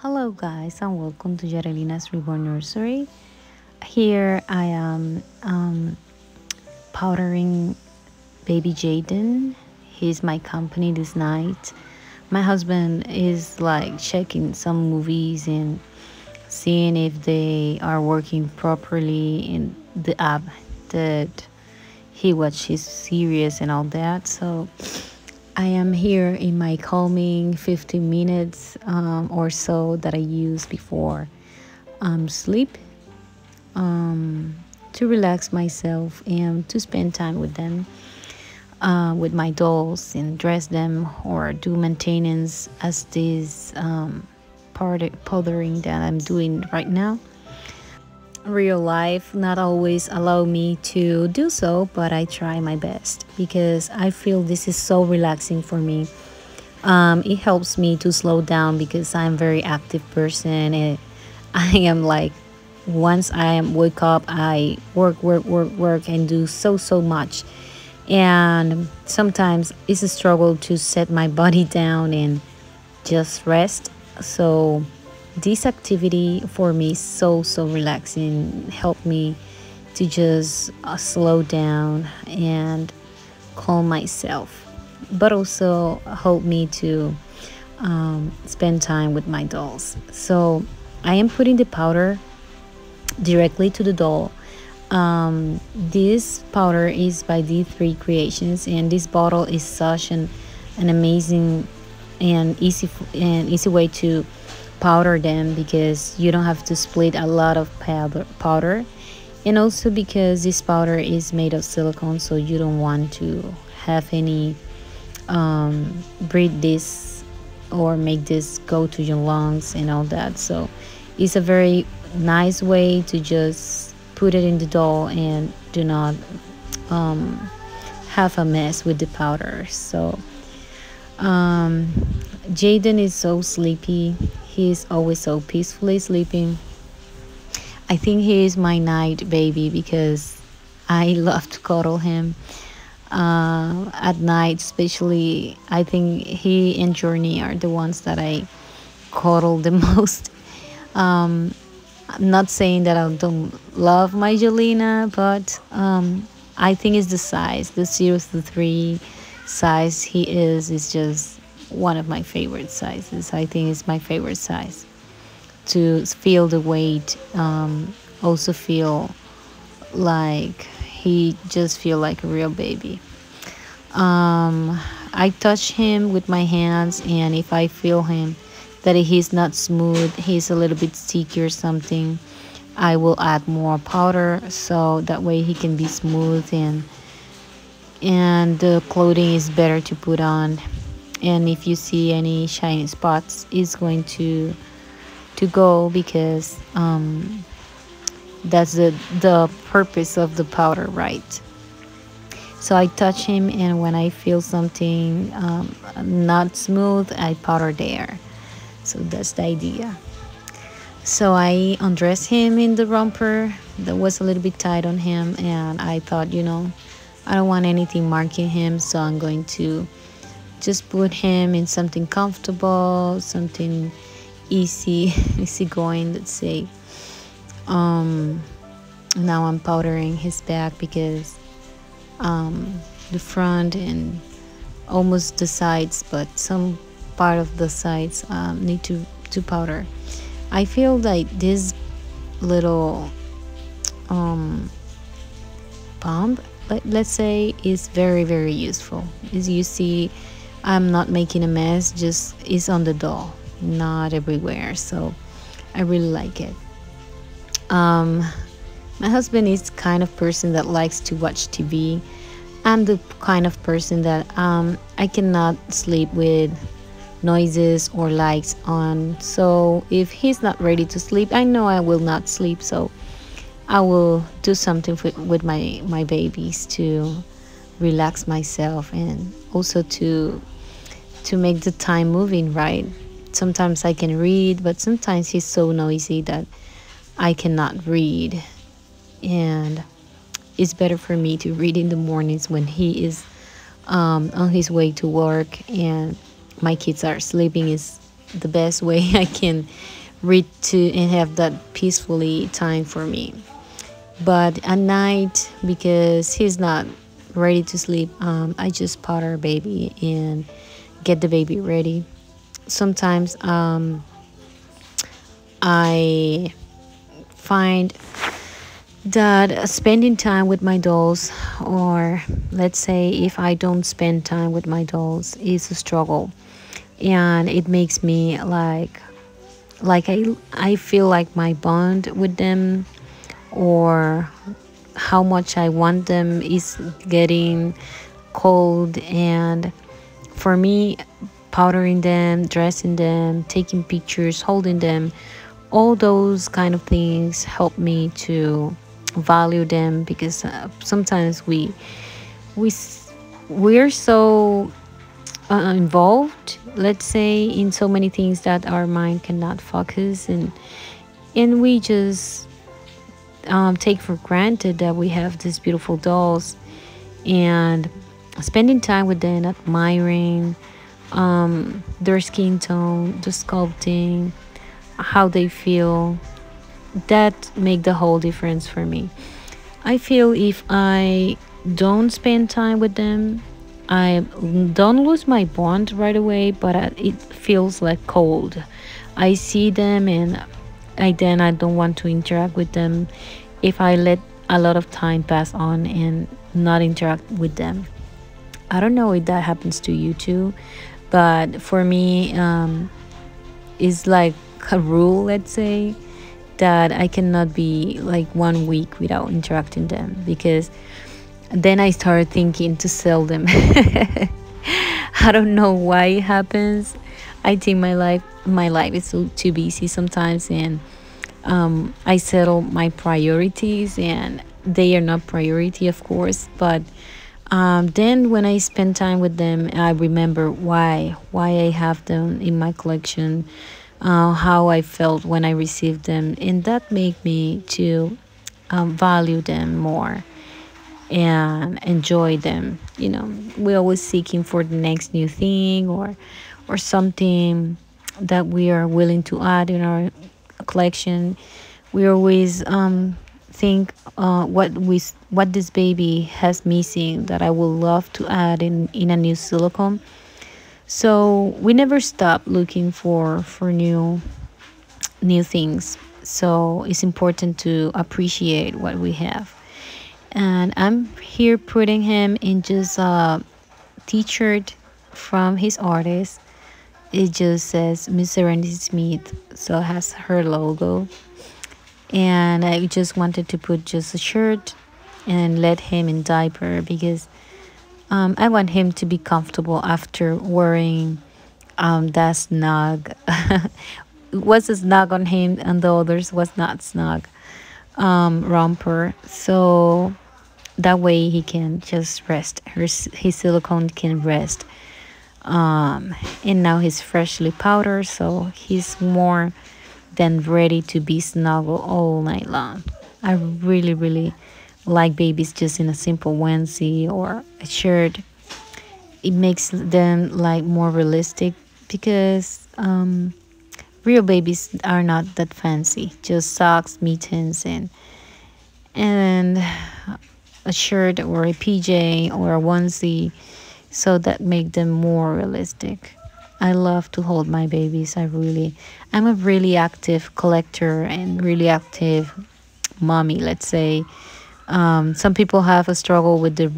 Hello, guys, and welcome to Yarelina's Reborn Nursery. Here I am powdering baby Jaden. He's my company this night. My husband is like checking some movies and seeing if they are working properly in the app that he watches series and all that. So I am here in my calming 15 minutes or so that I use before sleep to relax myself and to spend time with them, with my dolls, and dress them or do maintenance as this powdering that I'm doing right now. Real life not always allow me to do so, but I try my best because I feel this is so relaxing for me. It helps me to slow down because I'm a very active person, and I am like, once I am wake up, I work and do so much. And sometimes it's a struggle to set my body down and just rest. So this activity for me is so relaxing, help me to just slow down and calm myself, but also help me to spend time with my dolls. So I am putting the powder directly to the doll. This powder is by D3 Creations, and this bottle is such an amazing and easy way to powder them because you don't have to split a lot of powder, and also because this powder is made of silicone, so you don't want to have any breathe this or make this go to your lungs and all that. So it's a very nice way to just put it in the doll and do not have a mess with the powder. So Jaden is so sleepy. He's always so peacefully sleeping. I think he is my night baby because I love to cuddle him at night, especially. I think he and Journey are the ones that I cuddle the most. I'm not saying that I don't love my Jelena, but I think it's the size, the 0 to 3 size he is just one of my favorite sizes. I think it's my favorite size to feel the weight. Also feel like he just feel like a real baby. I touch him with my hands, and if I feel him that he's not smooth, he's a little bit sticky or something, I will add more powder so that way he can be smooth, and the clothing is better to put on. And if you see any shiny spots, it's going to go because that's the purpose of the powder, right? So I touch him, and when I feel something not smooth, I powder there. So that's the idea. So I undressed him in the romper that was a little bit tight on him, and I thought, I don't want anything marking him, so I'm going to just put him in something comfortable, something easy going, let's say. Now I'm powdering his back because the front and almost the sides, but some part of the sides need to powder. I feel like this little pump, let's say, is very useful. As you see, I'm not making a mess, just is on the doll, not everywhere. So I really like it. My husband is the kind of person that likes to watch TV. I'm the kind of person that I cannot sleep with noises or lights on. So if he's not ready to sleep, I know I will not sleep. So I will do something with my babies to relax myself, and also to make the time moving, right? Sometimes I can read, but sometimes he's so noisy that I cannot read, and it's better for me to read in the mornings when he is on his way to work and my kids are sleeping. Is the best way I can read to and have that peacefully time for me. But at night, because he's not ready to sleep, I just powder baby and get the baby ready. Sometimes I find that spending time with my dolls, or let's say if I don't spend time with my dolls, is a struggle, and it makes me like I feel like my bond with them, or how much I want them, is getting cold. And for me, powdering them, dressing them, taking pictures, holding them, all those kind of things help me to value them, because sometimes we we're so involved, let's say, in so many things that our mind cannot focus, and we just take for granted that we have these beautiful dolls, and spending time with them, admiring their skin tone, the sculpting, how they feel, that make the whole difference for me. I feel if I don't spend time with them, I don't lose my bond right away, but it feels like cold. I see them, and I don't want to interact with them if I let a lot of time pass on and not interact with them. I don't know if that happens to you too, but for me, it's like a rule, let's say, that I cannot be like 1 week without interacting them, because then I started thinking to sell them. I don't know why it happens. I think my life is too busy sometimes, and I settle my priorities, and they are not priority, of course. But then when I spend time with them, I remember why I have them in my collection, how I felt when I received them, and that made me to value them more and enjoy them. We're always seeking for the next new thing, or something that we are willing to add in our collection. We always think what this baby has missing that I would love to add in a new silicone. So we never stop looking for new things. So it's important to appreciate what we have. And I'm here putting him in just a t-shirt from his artist. It just says Miss Serenity Smith, so it has her logo. And I just wanted to put just a shirt and let him in diaper, because I want him to be comfortable after wearing that snug. It was a snug on him, and the others was not snug romper. So that way he can just rest. His silicone can rest. And now he's freshly powdered, so he's more than ready to be snuggled all night long. I really, really like babies just in a simple onesie or a shirt. It makes them like more realistic, because real babies are not that fancy. Just socks, mittens, and a shirt or a PJ or a onesie, so that make them more realistic. I love to hold my babies. I'm a really active collector and really active mommy, let's say. Some people have a struggle with the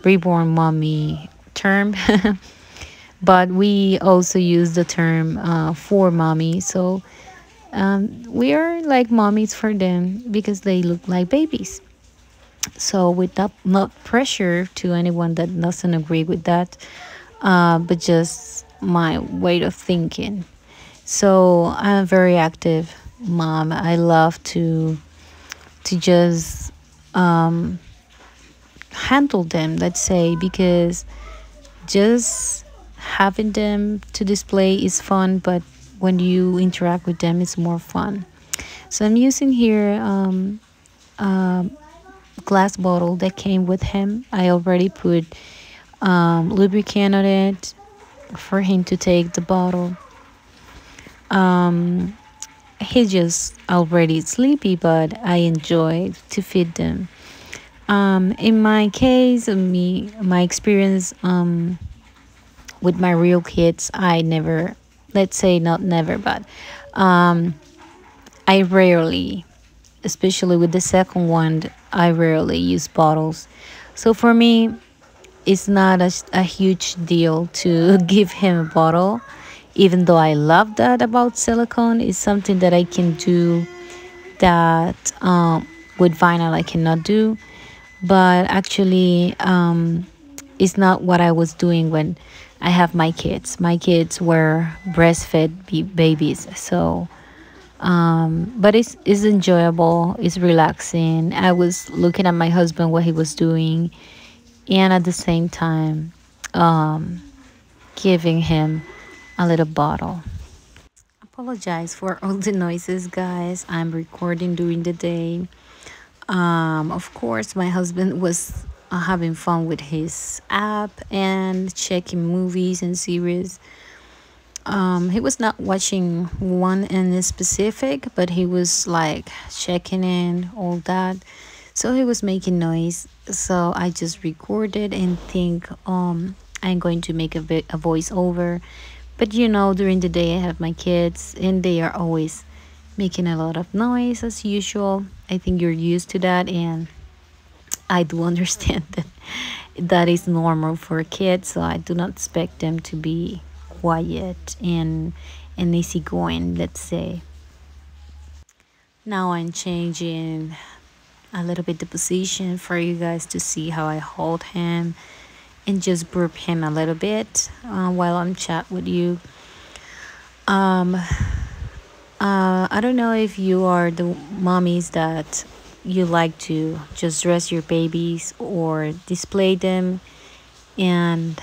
reborn mommy term, but we also use the term for mommy. So we are like mommies for them, because they look like babies. So without not pressure to anyone that doesn't agree with that, but just my way of thinking. So I'm a very active mom. I love to just handle them, let's say, because just having them to display is fun, but when you interact with them, it's more fun. So I'm using here glass bottle that came with him. I already put lubricant on it for him to take the bottle. Um, he's just already sleepy, but I enjoy to feed them. In my case, my experience with my real kids, I never, let's say not never, but um, I rarely, especially with the second one, I rarely use bottles. So for me, it's not a huge deal to give him a bottle, even though I love that about silicone. It's something that I can do that with vinyl I cannot do. But actually, it's not what I was doing when I have my kids. My kids were breastfed babies, so but it's enjoyable. It's relaxing. I was looking at my husband what he was doing, and at the same time, um, giving him a little bottle. Apologize for all the noises, guys. I'm recording during the day. Of course, my husband was having fun with his app and checking movies and series. He was not watching one in specific, but he was like checking in all that. So he was making noise. So I just recorded and think I'm going to make a voiceover. But during the day I have my kids and they are always making a lot of noise as usual. I think you're used to that, and I do understand that that is normal for kids, so I do not expect them to be quiet and easygoing, let's say. Now I'm changing a little bit the position for you guys to see how I hold him and just burp him a little bit while I'm chat with you. Um, I don't know if you are the mommies that you like to just dress your babies or display them and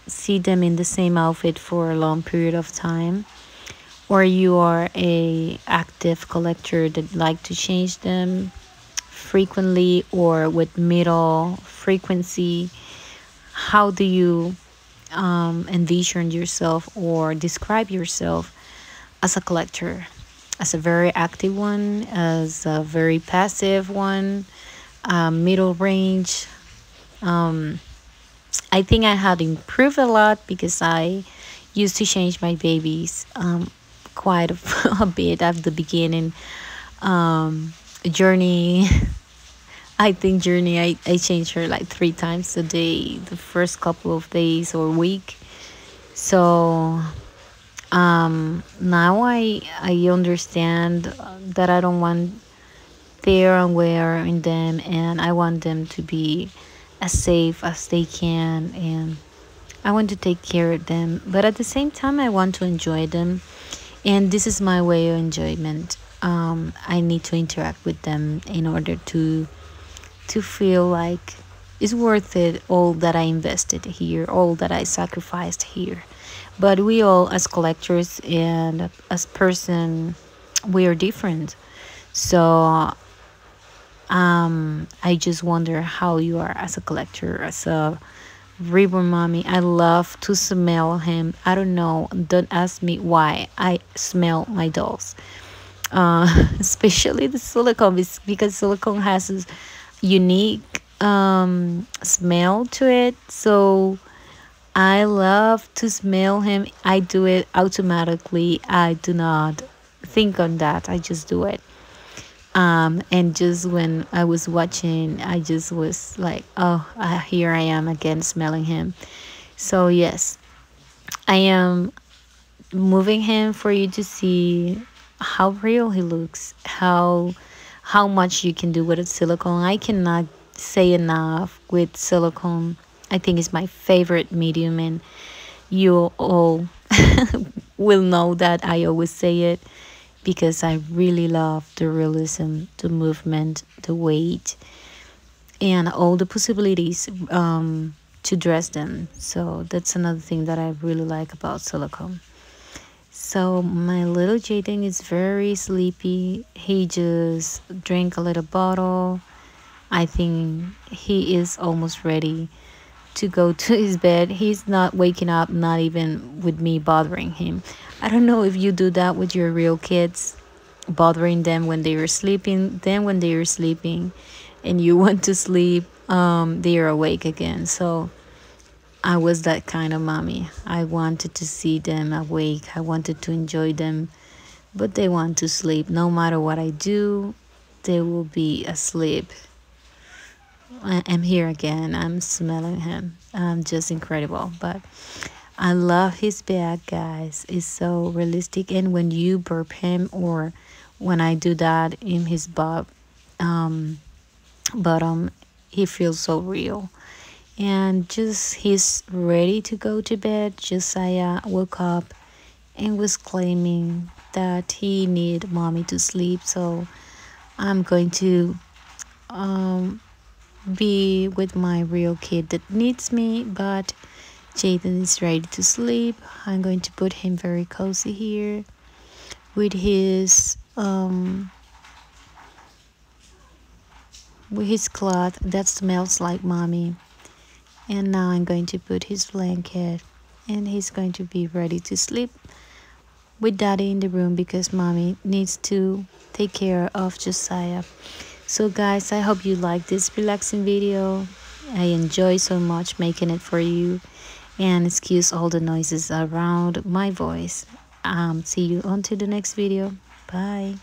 see them in the same outfit for a long period of time, or you are a active collector that like to change them frequently or with middle frequency. How do you envision yourself or describe yourself as a collector? As a very active one, as a very passive one, middle range? I think I had improved a lot because I used to change my babies quite a bit at the beginning. Journey, I think Journey, I changed her like 3 times a day, the first couple of days or week. So now I understand that I don't want their unwear in them, and I want them to be as safe as they can, and I want to take care of them, but at the same time I want to enjoy them, and this is my way of enjoyment. I need to interact with them in order to feel like it's worth it, all that I invested here, all that I sacrificed here. But we all, as collectors and as person, we are different. So I just wonder how you are as a collector, as a reborn mommy. I love to smell him. I don't know. Don't ask me why I smell my dolls. Especially the silicone, because silicone has this unique smell to it. So I love to smell him. I do it automatically. I do not think on that. I just do it. And just when I was watching, I just was like, oh, here I am again smelling him. So yes, I am moving him for you to see how real he looks, how much you can do with a silicone. I cannot say enough with silicone. I think it's my favorite medium, and you all will know that I always say it because I really love the realism, the movement, the weight, and all the possibilities to dress them. So that's another thing that I really like about silicone. So my little Jaden is very sleepy. He just drank a little bottle. I think he is almost ready to go to his bed. He's not waking up, not even with me bothering him. I don't know if you do that with your real kids, bothering them when they are sleeping. Then when they are sleeping and you want to sleep, they are awake again. So I was that kind of mommy. I wanted to see them awake. I wanted to enjoy them, but they want to sleep. No matter what I do, they will be asleep. I'm here again. I'm smelling him. Just incredible. But I love his bag, guys. It's so realistic. And when you burp him, or when I do that in his um, bottom, he feels so real. And just he's ready to go to bed. Josiah woke up and was claiming that he need mommy to sleep. So I'm going to um, be with my real kid that needs me, but Jaden is ready to sleep. I'm going to put him very cozy here with his cloth that smells like mommy. And now I'm going to put his blanket, and he's going to be ready to sleep with daddy in the room because mommy needs to take care of Josiah. So guys, I hope you like this relaxing video. I enjoy so much making it for you, and excuse all the noises around my voice. See you on to the next video. Bye.